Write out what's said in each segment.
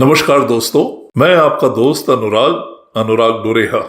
नमस्कार दोस्तों, मैं आपका दोस्त अनुराग डोरेहा।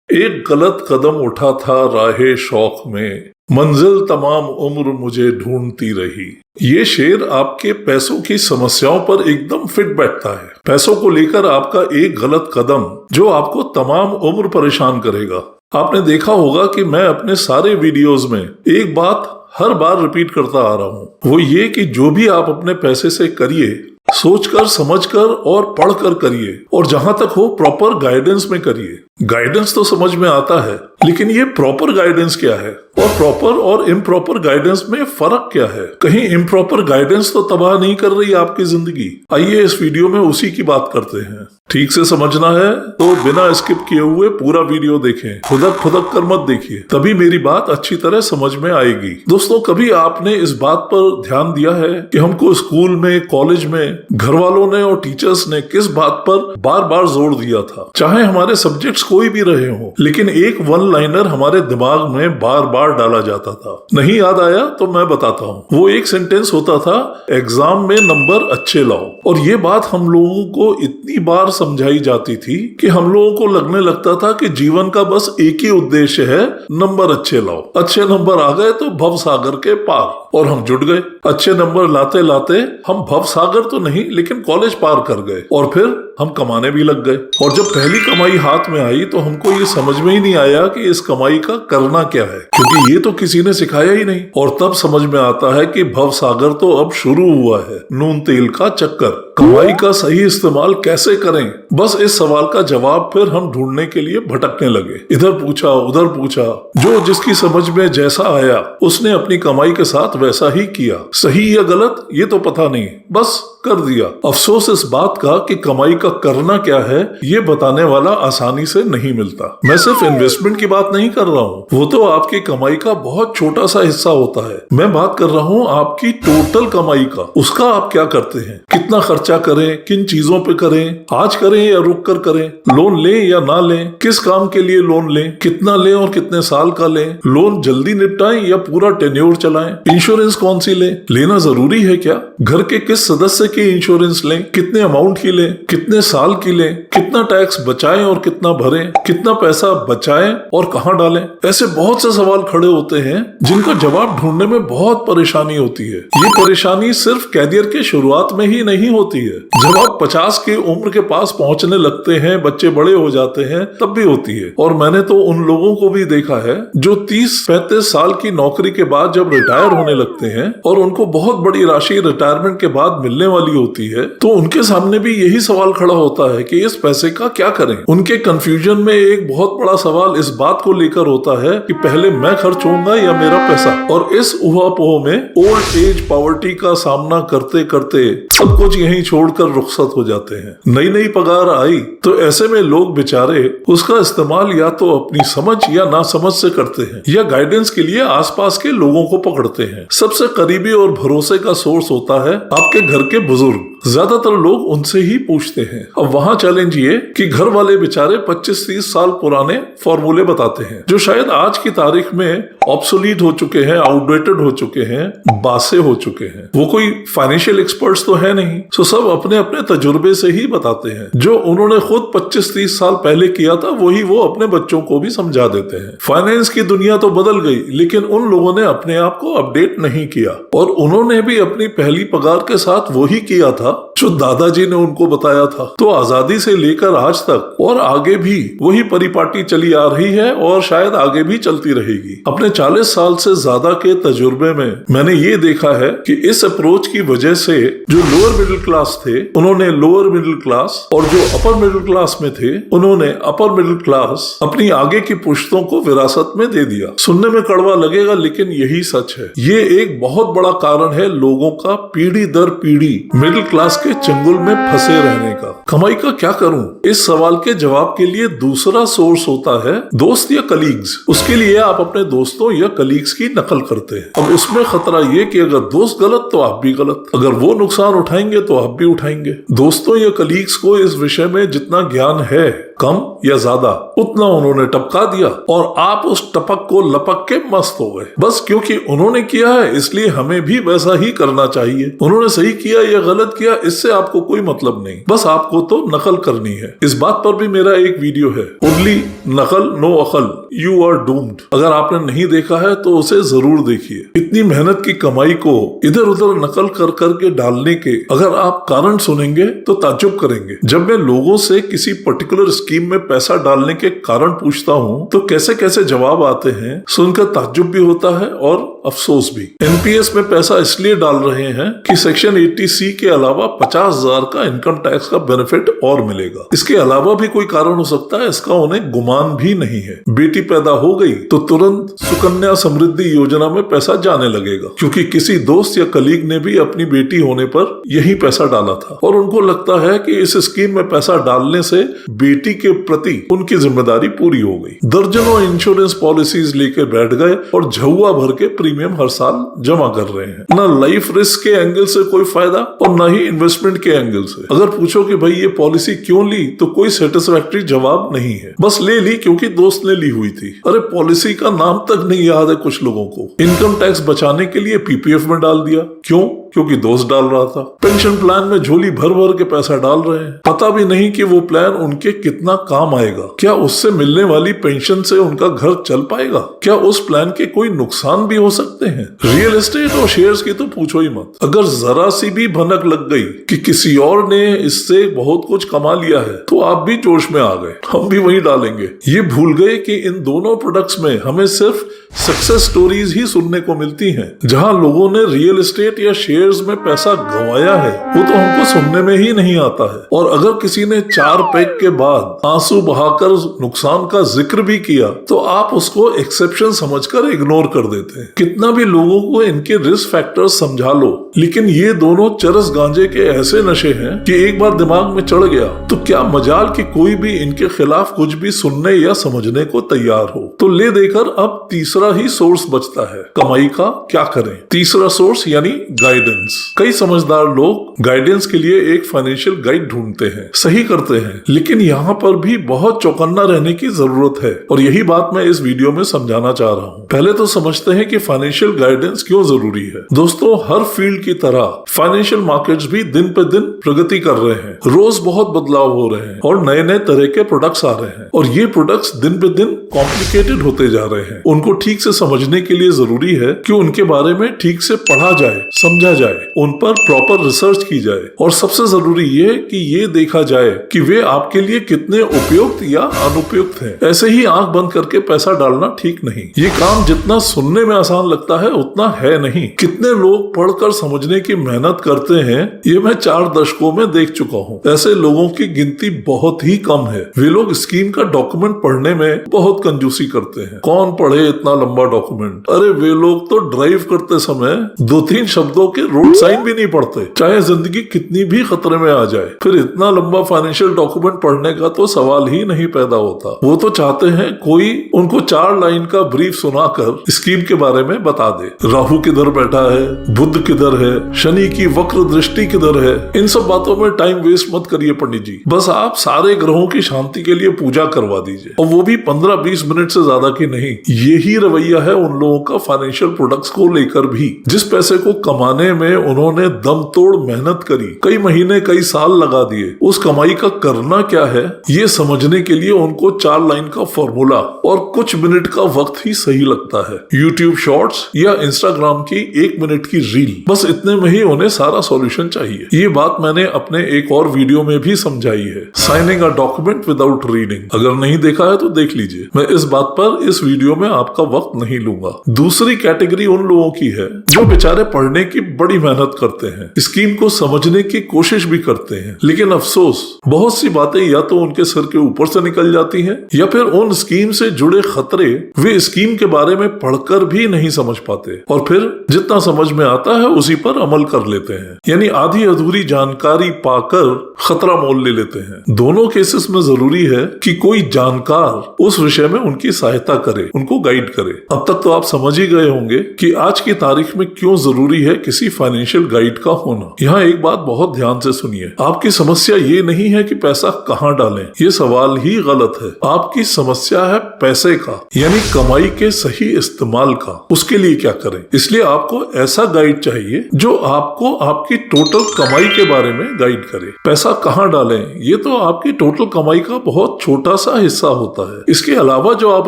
एक गलत कदम उठा था राहे शौक में, मंजिल तमाम उम्र मुझे ढूंढती रही। ये शेर आपके पैसों की समस्याओं पर एकदम फिट बैठता है। पैसों को लेकर आपका एक गलत कदम जो आपको तमाम उम्र परेशान करेगा। आपने देखा होगा कि मैं अपने सारे वीडियोस में एक बात हर बार रिपीट करता आ रहा हूँ, वो ये कि जो भी आप अपने पैसे से करिए, सोचकर समझकर और पढ़कर करिए, और जहां तक हो प्रॉपर गाइडेंस में करिए। गाइडेंस तो समझ में आता है, लेकिन ये प्रॉपर गाइडेंस क्या है और प्रॉपर और इम्प्रॉपर गाइडेंस में फर्क क्या है? कहीं इम्प्रॉपर गाइडेंस तो तबाह नहीं कर रही आपकी जिंदगी? आइए इस वीडियो में उसी की बात करते हैं। ठीक से समझना है तो बिना स्किप किए हुए पूरा वीडियो देखें, खुदक खुदक कर मत देखिए, तभी मेरी बात अच्छी तरह समझ में आएगी। दोस्तों, कभी आपने इस बात पर ध्यान दिया है कि हमको स्कूल में, कॉलेज में घर वालों ने और टीचर्स ने किस बात पर बार बार जोर दिया था? चाहे हमारे सब्जेक्ट्स कोई भी रहे हो, लेकिन एक वन लाइनर हमारे दिमाग में बार बार डाला जाता था। नहीं याद आया तो मैं बताता हूँ। वो एक सेंटेंस होता था, एग्जाम में नंबर अच्छे लाओ। और ये बात हम लोगों को इतनी बार समझाई जाती थी कि हम लोगों को लगने लगता था कि जीवन का बस एक ही उद्देश्य है, नंबर अच्छे लाओ। अच्छे नंबर आ गए तो भव सागर के पार, और हम जुट गए। अच्छे नंबर लाते लाते हम भव सागर तो नहीं, लेकिन कॉलेज पार कर गए, और फिर हम कमाने भी लग गए। और जब पहली कमाई हाथ में आई तो हमको ये समझ में ही नहीं आया कि इस कमाई का करना क्या है, क्योंकि ये तो किसी ने सिखाया ही नहीं। और तब समझ में आता है कि भव सागर तो अब शुरू हुआ है, नून तेल का चक्कर। कमाई का सही इस्तेमाल कैसे करें, बस इस सवाल का जवाब फिर हम ढूंढने के लिए भटकने लगे। इधर पूछा उधर पूछा, जो जिसकी समझ में जैसा आया उसने अपनी कमाई के साथ वैसा ही किया। सही या गलत ये तो पता नहीं, बस कर दिया। अफसोस इस बात का कि कमाई का करना क्या है ये बताने वाला आसानी से नहीं मिलता। मैं सिर्फ इन्वेस्टमेंट की बात नहीं कर रहा हूँ, वो तो आपकी कमाई का बहुत छोटा सा हिस्सा होता है। मैं बात कर रहा हूँ आपकी टोटल कमाई का। उसका आप क्या करते हैं, कितना खर्चा करें, किन चीजों पे करें, आज करें या रुक कर करें, लोन लें या ना लें, किस काम के लिए लोन लें, कितना लें और कितने साल का लें, लोन जल्दी निपटाएं या पूरा टेन्योर चलाएं, इंश्योरेंस कौन सी लें, लेना जरूरी है क्या, घर के किस सदस्य की इंश्योरेंस लें, कितने अमाउंट की लें, कितने साल की लें, कितना टैक्स बचाएं और कितना भरें, कितना पैसा बचाएं और कहां डालें। ऐसे बहुत से सवाल खड़े होते हैं जिनका जवाब ढूंढने में बहुत परेशानी होती है। ये परेशानी सिर्फ कैरियर के शुरुआत में ही नहीं होती है, जब आप 50 की उम्र के पास पहुंचने लगते हैं, बच्चे बड़े हो जाते हैं, तब भी होती है। और मैंने तो उन लोगों को भी देखा है जो 30-35 साल की नौकरी के बाद जब रिटायर होने लगते हैं और उनको बहुत बड़ी राशि रिटायरमेंट के बाद मिलने वाली होती है, तो उनके सामने भी यही सवाल खड़ा होता है कि इस पैसे का क्या करें। उनके कंफ्यूजन में एक बहुत बड़ा सवाल इस बात को लेकर होता है कि पहले मैं खर्च होऊंगा या मेरा पैसा। और इस उहापोह में ओल्ड एज पॉवर्टी का सामना करते करते सब कुछ यहीं छोड़कर रुखसत हो जाते हैं। नई नई पगार आई तो ऐसे में लोग बेचारे उसका इस्तेमाल या तो अपनी समझ या ना समझ से करते हैं, या गाइडेंस के लिए आसपास के लोगों को पकड़ते हैं। सबसे करीबी और भरोसे का सोर्स होता है आपके घर के बुजुर्ग। ज्यादातर लोग उनसे ही पूछते हैं। अब वहां चैलेंज ये कि घर वाले बेचारे 25-30 साल पुराने फॉर्मूले बताते हैं, जो शायद आज की तारीख में ऑब्सोलीट हो चुके हैं, आउटडेटेड हो चुके हैं, बासे हो चुके हैं। वो कोई फाइनेंशियल एक्सपर्ट्स तो है नहीं, तो सब अपने अपने तजुर्बे से ही बताते हैं। जो उन्होंने खुद 25-30 साल पहले किया था वही वो अपने बच्चों को भी समझा देते हैं। फाइनेंस की दुनिया तो बदल गई, लेकिन उन लोगों ने अपने आप को अपडेट नहीं किया, और उन्होंने भी अपनी पहली पगार के साथ वही किया था जो दादाजी ने उनको बताया था। तो आजादी से लेकर आज तक और आगे भी वही परिपाटी चली आ रही है, और शायद आगे भी चलती रहेगी। अपने 40 साल से ज्यादा के तजुर्बे में मैंने ये देखा है कि इस अप्रोच की वजह से जो लोअर मिडिल क्लास थे उन्होंने लोअर मिडिल क्लास, और जो अपर मिडिल क्लास में थे उन्होंने अपर मिडिल क्लास अपनी आगे की पुश्तों को विरासत में दे दिया। सुनने में कड़वा लगेगा, लेकिन यही सच है। ये एक बहुत बड़ा कारण है लोगों का पीढ़ी दर पीढ़ी मिडिल क्लास के चंगुल में फंसे रहने का। कमाई का क्या करूं, इस सवाल के जवाब के लिए दूसरा सोर्स होता है दोस्त या कलीग्स। उसके लिए आप अपने दोस्तों या कलीग्स की नकल करते हैं। अब उसमें खतरा ये कि अगर दोस्त गलत तो आप भी गलत, अगर वो नुकसान उठाएंगे तो आप भी उठाएंगे। दोस्तों या कलीग्स को इस विषय में जितना ज्ञान है कम या ज्यादा उतना उन्होंने टपका दिया और आप उस टपक को लपक के मस्त हो गए। बस क्योंकि उन्होंने किया है इसलिए हमें भी वैसा ही करना चाहिए। उन्होंने सही किया या गलत किया इससे आपको कोई मतलब नहीं, बस आपको तो नकल करनी है। इस बात पर भी मेरा एक वीडियो है, ओनली नकल नो अकल, यू आर डूम्ड। अगर आपने नहीं देखा है तो उसे जरूर देखिए। इतनी मेहनत की कमाई को इधर उधर नकल कर करके डालने के अगर आप कारण सुनेंगे तो ताज्जुब करेंगे। जब मैं लोगों से किसी पर्टिकुलर स्कीम में पैसा डालने के कारण पूछता हूँ तो कैसे कैसे जवाब आते हैं, सुनकर ताज्जुब भी होता है और अफसोस भी। एनपीएस में पैसा इसलिए डाल रहे हैं कि सेक्शन 80C के अलावा 50,000 का इनकम टैक्स का बेनिफिट और मिलेगा। इसके अलावा भी कोई कारण हो सकता है, इसका उन्हें गुमान भी नहीं है। बेटी पैदा हो गई तो तुरंत सुकन्या समृद्धि योजना में पैसा जाने लगेगा, क्योंकि किसी दोस्त या कलीग ने भी अपनी बेटी होने पर यही पैसा डाला था और उनको लगता है कि इस स्कीम में पैसा डालने से बेटी के प्रति उनकी जिम्मेदारी पूरी हो गई। दर्जनों इंश्योरेंस पॉलिसीज लेके बैठ गए और झुआ भर के प्रीमियम हर साल जमा कर रहे हैं। ना लाइफ रिस्क के एंगल से कोई फायदा और ना ही इन्वेस्टमेंट के एंगल से। अगर पूछो कि भाई ये पॉलिसी क्यों ली तो कोई सेटिस्फैक्टरी जवाब नहीं है, बस ले ली क्योंकि दोस्त ने ली हुई थी। अरे पॉलिसी का नाम तक नहीं याद है कुछ लोगों को। इनकम टैक्स बचाने के लिए पीपीएफ में डाल दिया, क्यों? क्योंकि दोस्त डाल रहा था। पेंशन प्लान में झोली भर भर के पैसा डाल रहे हैं, पता भी नहीं कि वो प्लान उनके कितना काम आएगा। क्या उससे मिलने वाली पेंशन से उनका घर चल पाएगा? क्या उस प्लान के कोई नुकसान भी हो सकते हैं? रियल एस्टेट और शेयर्स की तो पूछो ही मत। अगर जरा सी भी भनक लग गई कि किसी और ने इससे बहुत कुछ कमा लिया है तो आप भी जोश में आ गए, हम भी वही डालेंगे। ये भूल गए कि इन दोनों प्रोडक्ट्स में हमें सिर्फ सक्सेस स्टोरीज ही सुनने को मिलती हैं। जहां लोगों ने रियल एस्टेट या शेयर्स में पैसा गंवाया है वो तो हमको सुनने में ही नहीं आता है। और अगर किसी ने 4 पैक के बाद आंसू बहाकर नुकसान का जिक्र भी किया तो आप उसको एक्सेप्शन समझकर इग्नोर कर देते हैं। कितना भी लोगों को इनके रिस्क फैक्टर्स समझा लो, लेकिन ये दोनों चरस गांजे के ऐसे नशे हैं कि एक बार दिमाग में चढ़ गया तो क्या मजाल कि कोई भी इनके खिलाफ कुछ भी सुनने या समझने को तैयार हो। तो ले देकर अब तीसरा ही सोर्स बचता है, कमाई का क्या करें। तीसरा सोर्स यानी गाइडेंस। कई समझदार लोग गाइडेंस के लिए एक फाइनेंशियल गाइड ढूंढते हैं, सही करते हैं, लेकिन यहाँ पर भी बहुत चौकन्ना रहने की जरूरत है और यही बात मैं इस वीडियो में समझाना चाह रहा हूँ। पहले तो समझते हैं कि फाइनेंशियल गाइडेंस क्यों जरूरी है। दोस्तों, हर फील्ड की तरह फाइनेंशियल मार्केट्स भी दिन पे दिन प्रगति कर रहे हैं। रोज बहुत बदलाव हो रहे हैं और नए नए तरह के प्रोडक्ट्स आ रहे हैं और ये प्रोडक्ट्स दिन पे दिन कॉम्प्लिकेटेड होते जा रहे हैं। उनको ठीक से समझने के लिए जरूरी है कि उनके बारे में ठीक से पढ़ा जाए, समझा जाए, उन पर प्रॉपर रिसर्च की जाए और सबसे जरूरी ये कि ये देखा जाए कि वे आपके लिए कितने उपयुक्त या अनुपयुक्त हैं। ऐसे ही आंख बंद करके पैसा डालना ठीक नहीं। ये काम जितना सुनने में आसान लगता है उतना है नहीं। कितने लोग पढ़कर समझने की मेहनत करते हैं ये मैं 4 दशकों में देख चुका हूँ। ऐसे लोगों की गिनती बहुत ही कम है। वे लोग स्कीम का डॉक्यूमेंट पढ़ने में बहुत कंजूसी करते हैं। कौन पढ़े इतना लंबा डॉक्यूमेंट? अरे वे लोग तो ड्राइव करते समय 2-3 शब्दों के रोड साइन भी नहीं पढ़ते, चाहे जिंदगी कितनी भी खतरे में आ जाए। फिर इतना लंबा फाइनेंशियल डॉक्यूमेंट पढ़ने का तो सवाल ही नहीं पैदा होता। वो तो चाहते हैं कोई उनको 4 लाइन का ब्रीफ सुनाकर स्कीम के बारे में बता दे। राहु किधर बैठा है, बुध किधर है, शनि की वक्र दृष्टि किधर है। इन सब बातों में टाइम वेस्ट मत करिए पंडित जी। बस आप सारे ग्रहों की शांति के लिए पूजा करवा दीजिए, और वो भी 15-20 मिनट से ज्यादा की नहीं। यही रवैया है उन लोगों का फाइनेंशियल प्रोडक्ट्स को लेकर भी। जिस पैसे को कमाने में उन्होंने दम तोड़ मेहनत करी, कई महीने कई साल लगा दिए, उस कमाई का करना क्या है ये समझने के लिए उनको 4 लाइन का फॉर्मूला और कुछ मिनट का वक्त ही सही लगता है। यूट्यूब शॉर्ट्स या इंस्टाग्राम की 1 मिनट की रील, बस इतने में ही उन्हें सारा सॉल्यूशन चाहिए। ये बात मैंने अपने एक और वीडियो में भी समझाई है, signing a document without reading. अगर नहीं देखा है तो देख लीजिए। मैं इस बात पर इस वीडियो में आपका वक्त नहीं लूंगा। दूसरी कैटेगरी उन लोगों की है जो बेचारे पढ़ने की बड़ी मेहनत करते हैं, स्कीम को समझने की कोशिश भी करते हैं, लेकिन अफसोस बहुत सी बातें या तो उनके सर के ऊपर से निकल जाती हैं या फिर उन स्कीम से जुड़े खतरे वे स्कीम के बारे में पढ़कर भी नहीं समझ पाते और फिर जितना समझ में आता है उसी पर अमल कर लेते हैं, यानी आधी अधूरी जानकारी पाकर खतरा मोल ले लेते हैं। दोनों केसेस में जरूरी है कि कोई जानकार उस विषय में उनकी सहायता करे, उनको गाइड करे। अब तक तो आप समझ ही गए होंगे कि आज की तारीख में क्यों जरूरी है किसी फाइनेंशियल गाइड का होना। यहाँ एक बात बहुत ध्यान से सुनिए, आपकी समस्या ये नहीं है कि पैसा कहाँ डालें, ये सवाल ही गलत है। आपकी समस्या है पैसे का, यानी कमाई के सही इस्तेमाल का। उसके लिए क्या करें? इसलिए आपको ऐसा गाइड चाहिए जो आपको आपकी टोटल कमाई के बारे में गाइड करे। पैसा कहाँ डालें, ये तो आपकी टोटल कमाई का बहुत छोटा सा हिस्सा होता है। इसके अलावा जो आप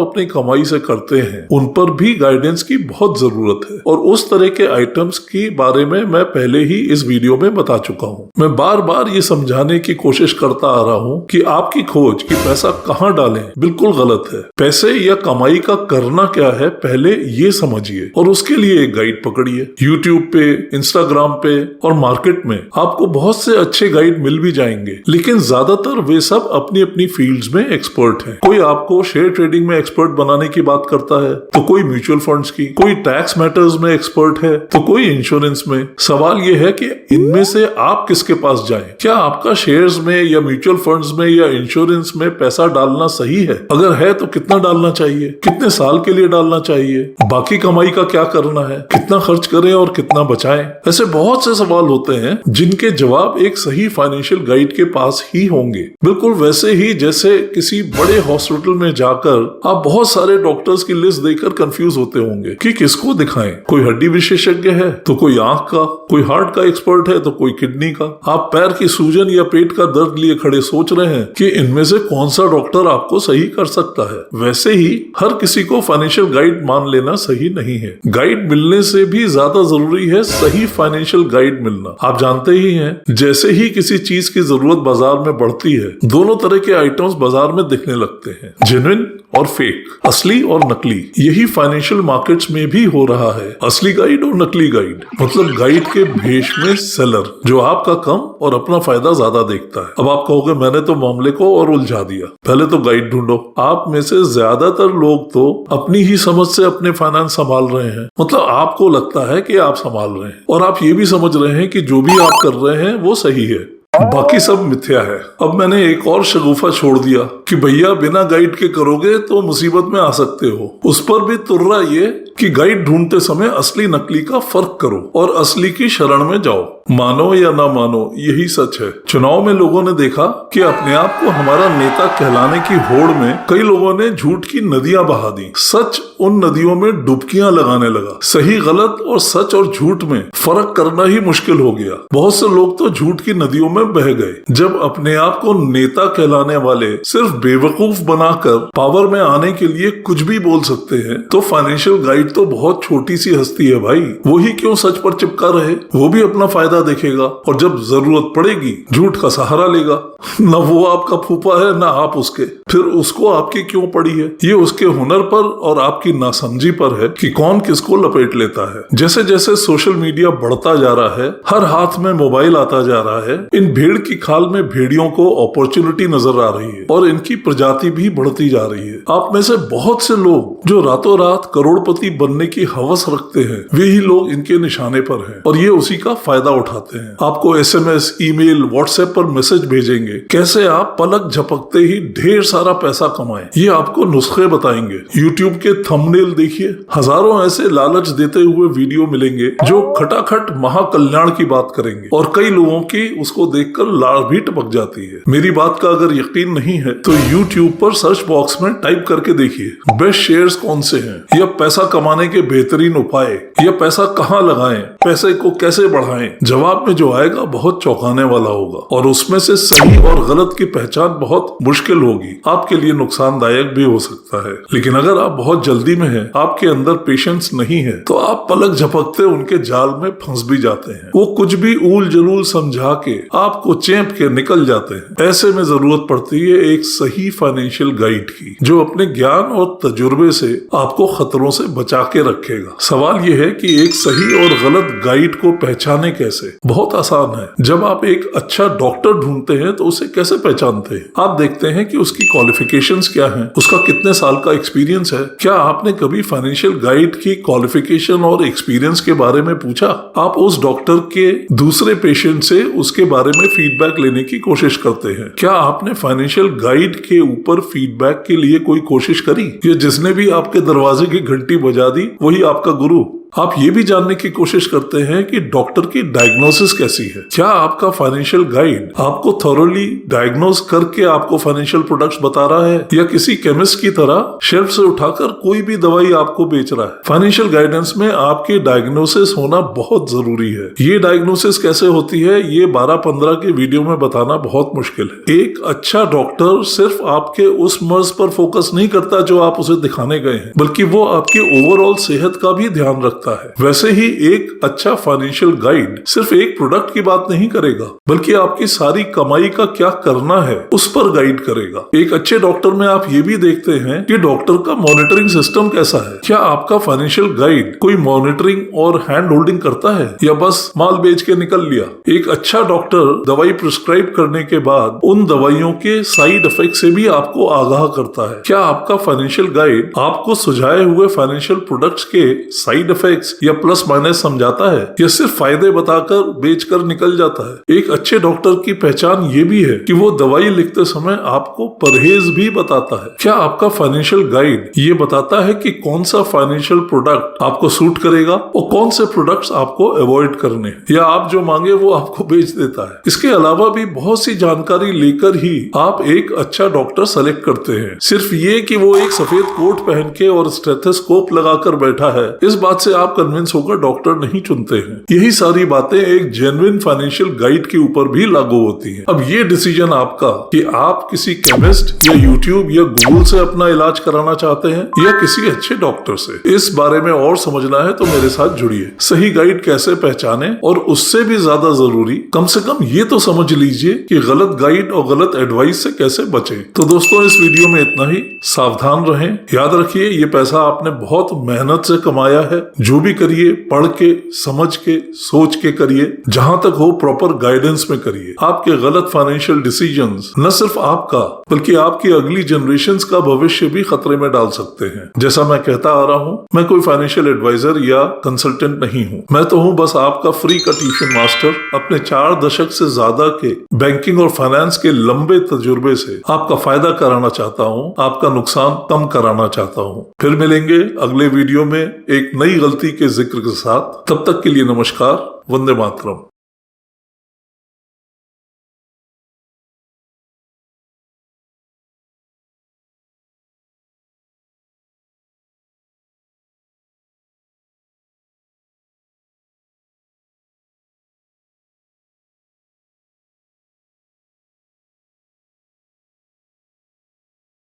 अपनी कमाई से करते हैं उन पर भी गाइडेंस की बहुत जरूरत है, और उस तरह के आइटम्स के बारे में मैं पहले ही इस वीडियो में बता चुका हूँ। मैं बार बार ये समझाने की कोशिश करता आ रहा हूँ कि आपकी खोज कि पैसा कहाँ डालें बिल्कुल गलत है। पैसे या कमाई का करना क्या है पहले ये समझिए, और उसके लिए एक गाइड पकड़िए। यूट्यूब पे, इंस्टाग्राम पे और मार्केट में आपको बहुत से अच्छे गाइड मिल भी जाएंगे, लेकिन ज्यादातर वे सब अपनी अपनी फील्ड्स में एक्सपर्ट हैं। कोई आपको शेयर ट्रेडिंग में एक्सपर्ट बनाने की बात करता है, तो कोई म्यूचुअल फंड्स की, कोई टैक्स मैटर्स में एक्सपर्ट है, तो कोई इंश्योरेंस में। सवाल यह है कि इनमें से आप किसके पास जाएं? क्या आपका शेयर्स में या म्यूचुअल फंड्स में या इंश्योरेंस में पैसा डालना सही है? अगर है तो कितना डालना चाहिए, कितने साल के लिए डालना चाहिए, बाकी कमाई का क्या करना है, कितना खर्च करें और कितना बचाएं? ऐसे बहुत से सवाल होते हैं जिनके जवाब एक सही फाइनेंशियल गाइड के पास ही होंगे। बिल्कुल वैसे ही जैसे किसी बड़े हॉस्पिटल में जाकर आप बहुत सारे डॉक्टर्स की लिस्ट देखकर कंफ्यूज होते होंगे कि किसको दिखाएं। कोई हड्डी विशेषज्ञ है तो कोई आंख का, कोई हार्ट का एक्सपर्ट है तो कोई किडनी का। आप पैर की सूजन या पेट का दर्द लिए खड़े सोच रहे हैं कि इनमें से कौन सा डॉक्टर आपको सही कर सकता है। वैसे ही हर किसी को फाइनेंशियल गाइड मान लेना सही नहीं है। गाइड मिलने से भी ज्यादा जरूरी है सही फाइनेंशियल गाइड मिलना। आप जानते ही हैं, जैसे ही किसी चीज की जरूरत बाजार में बढ़ती है, दोनों तरह के आइटम्स बाजार में दिखने लगते हैं, जेन्युइन और फेक, असली और नकली। यही फाइनेंशियल मार्केट्स में भी हो रहा है। असली गाइड और नकली गाइड, मतलब गाइड के भेष में सेलर जो आपका कम और अपना फायदा ज्यादा देखता है। अब आप कहोगे मैंने तो मामले को और उलझा दिया, पहले तो गाइड ढूंढो। आप में से ज्यादातर लोग तो अपनी ही समझ से अपने फाइनेंस संभाल रहे हैं, मतलब आपको लगता है कि आप संभाल रहे हैं और आप ये भी समझ रहे हैं कि जो भी आप कर रहे हैं वो सही है, बाकी सब मिथ्या है। अब मैंने एक और शगुफा छोड़ दिया कि भैया बिना गाइड के करोगे तो मुसीबत में आ सकते हो। उस पर भी तुर्रा ये कि गाइड ढूंढते समय असली नकली का फर्क करो और असली की शरण में जाओ। मानो या ना मानो, यही सच है। चुनाव में लोगों ने देखा कि अपने आप को हमारा नेता कहलाने की होड़ में कई लोगों ने झूठ की नदियां बहा दी। सच उन नदियों में डुबकियां लगाने लगा। सही गलत और सच और झूठ में फर्क करना ही मुश्किल हो गया। बहुत से लोग तो झूठ की नदियों में बह गए। जब अपने आप को नेता कहलाने वाले सिर्फ बेवकूफ बनाकर पावर में आने के लिए कुछ भी बोल सकते हैं, तो फाइनेंशियल गाइड तो बहुत छोटी सी हस्ती है भाई। वही क्यों सच पर चिपका रहे? वो भी अपना फायदा देखेगा और जब जरूरत पड़ेगी झूठ का सहारा लेगा। न वो आपका फूफा है ना आप उसके, फिर उसको आपकी क्यों पड़ी है? ये उसके हुनर पर और आपकी नासमझी पर है कि कौन किसको लपेट लेता है। जैसे जैसे सोशल मीडिया बढ़ता जा रहा है, हर हाथ में मोबाइल आता जा रहा है, इन भेड़ की खाल में भेड़ियों को अपॉर्चुनिटी नजर आ रही है और इनकी प्रजाति भी बढ़ती जा रही है। आप में से बहुत से लोग जो रातों रात करोड़पति बनने की हवस रखते हैं, वे ही लोग इनके निशाने पर हैं और ये उसी का फायदा उठाते हैं। आपको SMS, ईमेल, व्हाट्सएप पर मैसेज भेजेंगे कैसे आप पलक झपकते ही ढेर सारा पैसा कमाएं। ये आपको नुस्खे बताएंगे। यूट्यूब के थंबनेल देखिए, हजारों ऐसे लालच देते हुए वीडियो मिलेंगे जो खटाखट महाकल्याण की बात करेंगे और कई लोगों की उसको देखकर लाड़ भी टपक जाती है। मेरी बात का अगर यकीन नहीं है तो YouTube पर सर्च बॉक्स में टाइप करके देखिए बेस्ट शेयर्स कौन से हैं, या पैसा कमाने के बेहतरीन उपाय, या पैसा कहाँ लगाएं, पैसे को कैसे बढ़ाएं। जवाब में जो आएगा बहुत चौंकाने वाला होगा और उसमें से सही और गलत की पहचान बहुत मुश्किल होगी, आपके लिए नुकसानदायक भी हो सकता है। लेकिन अगर आप बहुत जल्दी में हैं, आपके अंदर पेशेंस नहीं है, तो आप पलक झपकते उनके जाल में फंस भी जाते हैं। वो कुछ भी ऊल जलूल समझा के आपको चेप के निकल जाते हैं। ऐसे में जरूरत पड़ती है एक सही फाइनेंशियल गाइड की, जो अपने ज्ञान और तजुर्बे से आपको खतरों से बचा के रखेगा। सवाल यह है कि एक सही और गलत गाइड को पहचाने कैसे? बहुत आसान है। जब आप एक अच्छा डॉक्टर ढूंढते हैं तो उसे कैसे पहचानते हैं? आप देखते हैं कि उसकी क्वालिफिकेशंस क्या हैं, उसका कितने साल का एक्सपीरियंस है। क्या आपने कभी फाइनेंशियल गाइड की क्वालिफिकेशन और एक्सपीरियंस के बारे में पूछा? आप उस डॉक्टर के दूसरे पेशेंट से उसके बारे में फीडबैक लेने की कोशिश करते हैं। क्या आपने फाइनेंशियल गाइड के ऊपर फीडबैक के लिए कोई कोशिश करी? या जिसने भी आपके दरवाजे की घंटी बजा दी वही आपका गुरु? आप ये भी जानने की कोशिश करते हैं कि डॉक्टर की डायग्नोसिस कैसी है। क्या आपका फाइनेंशियल गाइड आपको थॉरोली डायग्नोज करके आपको फाइनेंशियल प्रोडक्ट्स बता रहा है या किसी केमिस्ट की तरह शेल्फ से उठाकर कोई भी दवाई आपको बेच रहा है। फाइनेंशियल गाइडेंस में आपकी डायग्नोसिस होना बहुत जरूरी है। ये डायग्नोसिस कैसे होती है ये 12-15 के वीडियो में बताना बहुत मुश्किल है। एक अच्छा डॉक्टर सिर्फ आपके उस मर्ज पर फोकस नहीं करता जो आप उसे दिखाने गए हैं, बल्कि वो आपकी ओवरऑल सेहत का भी ध्यान रखता है। वैसे ही एक अच्छा फाइनेंशियल गाइड सिर्फ एक प्रोडक्ट की बात नहीं करेगा, बल्कि आपकी सारी कमाई का क्या करना है उस पर गाइड करेगा। एक अच्छे डॉक्टर में आप ये भी देखते हैं कि डॉक्टर का मॉनिटरिंग सिस्टम कैसा है। क्या आपका फाइनेंशियल गाइड कोई मॉनिटरिंग और हैंड होल्डिंग करता है या बस माल बेच के निकल लिया। एक अच्छा डॉक्टर दवाई प्रिस्क्राइब करने के बाद उन दवाइयों के साइड इफेक्ट से भी आपको आगाह करता है। क्या आपका फाइनेंशियल गाइड आपको सुझाए हुए फाइनेंशियल प्रोडक्ट्स के साइड इफेक्ट्स या प्लस माइनस समझाता है या सिर्फ फायदे बताकर बेचकर निकल जाता है। एक अच्छे डॉक्टर की पहचान ये भी है कि वो दवाई लिखते समय आपको परहेज भी बताता है। क्या आपका फाइनेंशियल गाइड ये बताता है कि कौन सा फाइनेंशियल प्रोडक्ट आपको सूट करेगा और कौन से प्रोडक्ट्स आपको अवॉइड करने हैं, या आप जो मांगे वो आपको बेच देता है। इसके अलावा भी बहुत सी जानकारी लेकर ही आप एक अच्छा डॉक्टर सेलेक्ट करते हैं। सिर्फ ये कि वो एक सफेद कोट पहन के और स्टेथोस्कोप लगाकर बैठा है, इस बात से आप कन्विंस होकर डॉक्टर नहीं चुनते हैं। यही सारी बातें एक जेन्युइन फाइनेंशियल गाइड के ऊपर भी लागू होती हैं। अब ये डिसीजन आपका कि आप किसी केमिस्ट या यूट्यूब या गूगल से अपना इलाज कराना चाहते हैं या किसी अच्छे डॉक्टर से। इस बारे में और समझना है तो मेरे साथ जुड़िए। सही गाइड कैसे पहचाने, और उससे भी ज्यादा जरूरी कम से कम ये तो समझ लीजिए कि गलत गाइड और गलत एडवाइस से कैसे बचें। तो दोस्तों इस वीडियो में इतना ही। सावधान रहें। याद रखिए ये पैसा आपने बहुत मेहनत से कमाया है। जो भी करिए पढ़ के, समझ के, सोच के करिए। जहां तक हो प्रॉपर गाइडेंस में करिए। आपके गलत फाइनेंशियल डिसीजंस न सिर्फ आपका बल्कि आपकी अगली जनरेशंस का भविष्य भी खतरे में डाल सकते हैं। जैसा मैं कहता आ रहा हूं, मैं कोई फाइनेंशियल एडवाइजर या कंसल्टेंट नहीं हूं। मैं तो हूं बस आपका फ्री का ट्यूशन मास्टर। अपने 4 दशक से ज्यादा के बैंकिंग और फाइनेंस के लंबे तजुर्बे से आपका फायदा कराना चाहता हूं, आपका नुकसान कम कराना चाहता हूं। फिर मिलेंगे अगले वीडियो में एक नई गलती के जिक्र के साथ। तब तक के लिए नमस्कार। वंदे मातरम।